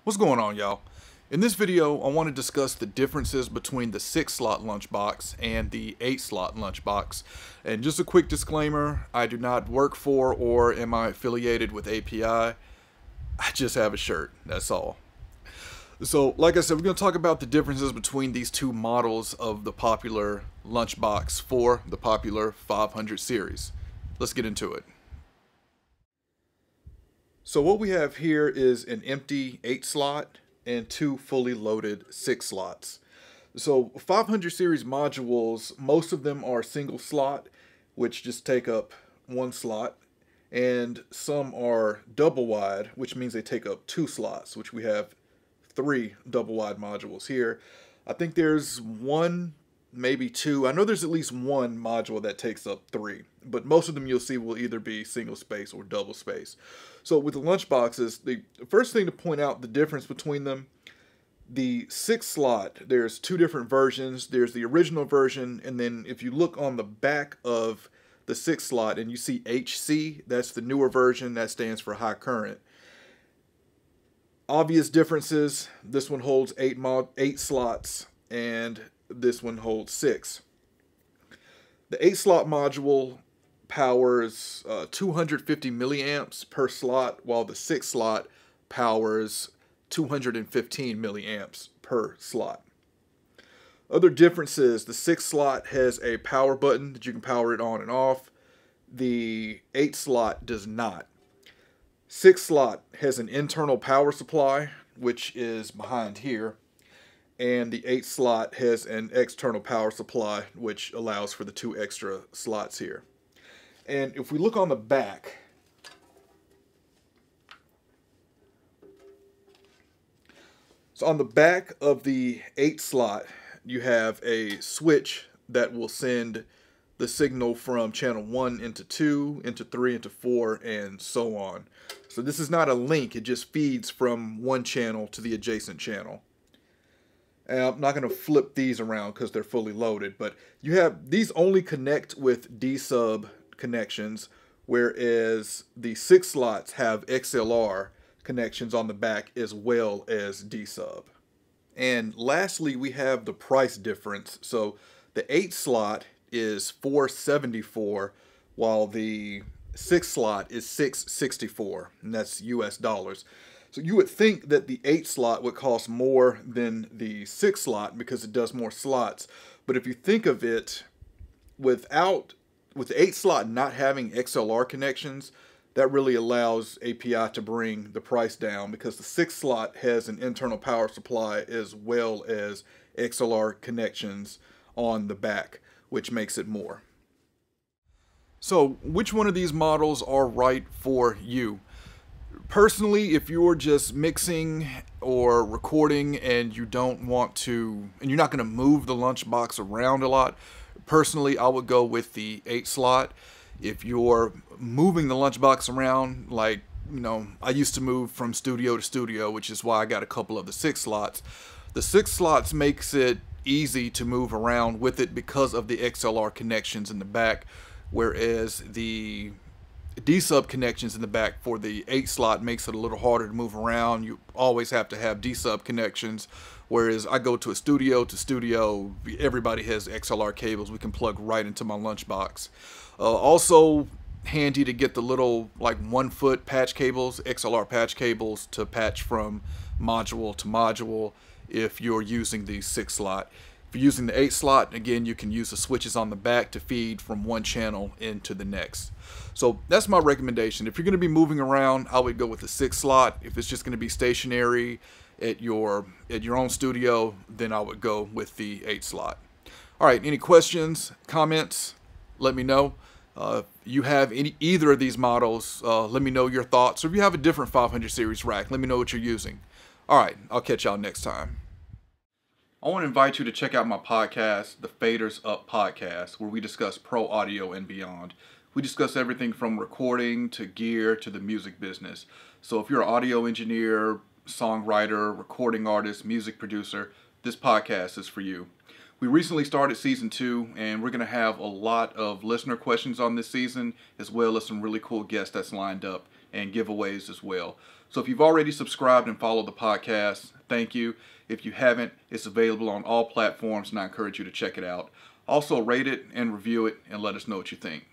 What's going on, y'all? In this video, I want to discuss the differences between the 6-slot lunchbox and the 8-slot lunchbox. And just a quick disclaimer, I do not work for or am I affiliated with API. I just have a shirt, that's all. So, like I said, we're going to talk about the differences between these two models of the popular lunchbox for the popular 500 series. Let's get into it. So what we have here is an empty 8-slot and two fully loaded 6 slots. So 500 series modules, most of them are single slot, which just take up one slot, and some are double wide, which means they take up 2 slots, which we have 3 double wide modules here. I think there's one, maybe 2. I know there's at least one module that takes up 3, but most of them you'll see will either be single space or double space. So with the lunchboxes, the first thing to point out the difference between them, the 6 slot, there's 2 different versions. There's the original version, and then if you look on the back of the 6 slot and you see HC, that's the newer version, that stands for high current. Obvious differences, this one holds 8 slots and this one holds 6. The 8-slot module powers 250 milliamps per slot, while the 6-slot powers 215 milliamps per slot. Other differences, the 6-slot has a power button that you can power it on and off. The 8-slot does not. 6-slot has an internal power supply, which is behind here, and the 8-slot has an external power supply, which allows for the 2 extra slots here. And if we look on the back, so on the back of the 8-slot, you have a switch that will send the signal from channel 1 into 2, into 3, into 4, and so on. So this is not a link, it just feeds from one channel to the adjacent channel. And I'm not going to flip these around because they're fully loaded, but you have these only connect with D-sub connections, whereas the 6 slots have XLR connections on the back as well as D-sub. And lastly, we have the price difference. So the 8-slot is $474, while the 6-slot is $664, and that's US dollars. So you would think that the 8-slot would cost more than the 6-slot because it does more slots. But if you think of it, with the 8-slot not having XLR connections, that really allows API to bring the price down because the 6-slot has an internal power supply as well as XLR connections on the back, which makes it more. So which one of these models are right for you? Personally, if you're just mixing or recording and you don't want to, and you're not going to move the lunchbox around a lot, personally, I would go with the 8-slot. If you're moving the lunchbox around, like, I used to move from studio to studio, which is why I got a couple of the 6 slots. The 6 slots makes it easy to move around with it because of the XLR connections in the back, whereas the D-sub connections in the back for the 8-slot makes it a little harder to move around. You always have to have D-sub connections, whereas I go to studio, everybody has XLR cables we can plug right into my lunchbox. Also handy to get the little 1-foot patch cables, XLR patch cables, to patch from module to module if you're using the 6-slot. If you're using the 8-slot, again, you can use the switches on the back to feed from one channel into the next. So that's my recommendation. If you're going to be moving around, I would go with the 6-slot. If it's just going to be stationary at your own studio, then I would go with the 8-slot. All right, any questions, comments? Let me know. If you have either of these models, let me know your thoughts. Or if you have a different 500 series rack, let me know what you're using. All right, I'll catch y'all next time. I want to invite you to check out my podcast, the Faders Up Podcast, where we discuss pro audio and beyond. We discuss everything from recording to gear to the music business. So if you're an audio engineer, songwriter, recording artist, music producer, this podcast is for you. We recently started season 2, and we're going to have a lot of listener questions on this season, as well as some really cool guests that's lined up and giveaways as well. So if you've already subscribed and followed the podcast, thank you. If you haven't, it's available on all platforms, and I encourage you to check it out. Also, rate it and review it and let us know what you think.